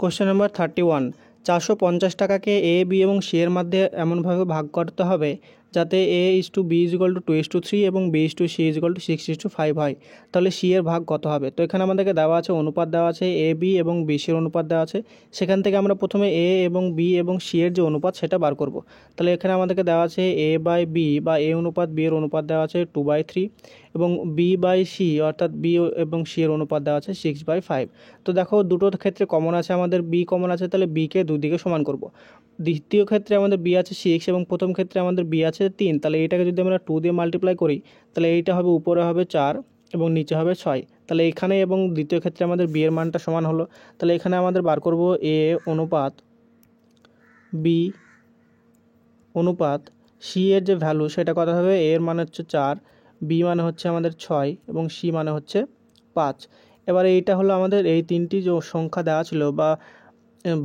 Question number 31, 450 টাকাকে A B এবং C এর মধ্যে এমনভাবে ভাগ করতে হবে যাতে A/B=2:3 এবং B/C=6:5 হয়। তাহলে সি এর ভাগ কত হবে? তো এখানে আমাদেরকে দেওয়া আছে, অনুপাত দেওয়া আছে, এ বি এবং বি সির অনুপাত দেওয়া আছে। সেখান থেকে আমরা প্রথমে এ এবং বি এবং সি এর যে অনুপাত সেটা বার করব। তাহলে এখানে আমাদেরকে দেওয়া আছে এ বাই বি বা এ অনুপাত বি এর অনুপাত দেওয়া আছে 2/3 এবং বি বাই সি অর্থাৎ বি এবং সি এর অনুপাত দেওয়া আছে 6/5। তো দেখো দুটোর ক্ষেত্রে কমন আছে, আমাদের বি কমন আছে, তাহলে বিকে দুদিকে সমান করব। দ্বিতীয় ক্ষেত্রে আমাদের বি আছে 6 এবং প্রথম ক্ষেত্রে আমাদের বি আছে 3, তাহলে এইটাকে যদি আমরা 2 দিয়ে মাল্টিপ্লাই করি তাহলে এইটা হবে, উপরে হবে 4 এবং নিচে হবে 6। তাহলে এখানে এবং দ্বিতীয় ক্ষেত্রে আমাদের বি এর মানটা সমান হলো। তাহলে এখানে আমাদের বার করব এ অনুপাত বি অনুপাত সি এর যে ভ্যালু সেটা কত হবে? এ এর মানে হচ্ছে 4, বি মানে হচ্ছে আমাদের 6 এবং সি মানে হচ্ছে 5। এবারে এইটা হলো আমাদের এই তিনটি যে সংখ্যা দেওয়া ছিল বা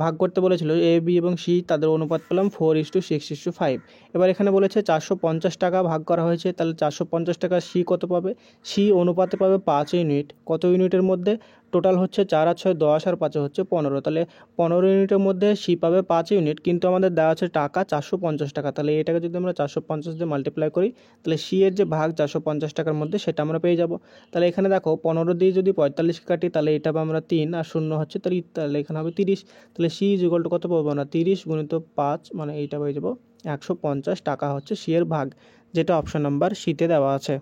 ভাগ করতে বলেছিল, এ বি এবং সি, তাদের অনুপাত পেলাম 4:6:5। এবার এখানে বলেছে 450 টাকা ভাগ করা হয়েছে, তাহলে 450 টাকা সি কত পাবে? সি অনুপাতে পাবে 5 ইউনিট। কত ইউনিটের মধ্যে? টোটাল হচ্ছে 4 আর 6 10 আর 5 হচ্ছে 15, তাহলে 15 ইউনিটের মধ্যে সি পাবে 5 ইউনিট, কিন্তু আমাদের দেওয়া আছে টাকা 450 টাকা। তাহলে এটাকে যদি আমরা 450 দিয়ে মাল্টিপ্লাই করি তাহলে সি এর যে ভাগ 450 টাকার মধ্যে সেটা আমরা পেয়ে যাব। তাহলে এখানে দেখো 15 দিয়ে যদি 45 কাটি তাহলে এটা পাবো আমরা 3 আর 0 হচ্ছে, তাহলে এখানে হবে 30। তাহলে সি ইজ ইকুয়াল টু কত পাবো না? 30 গুণিত 5 মানে এইটা পেয়ে যাবো 150 টাকা হচ্ছে সি এর ভাগ, যেটা অপশন নাম্বার সিতে দেওয়া আছে।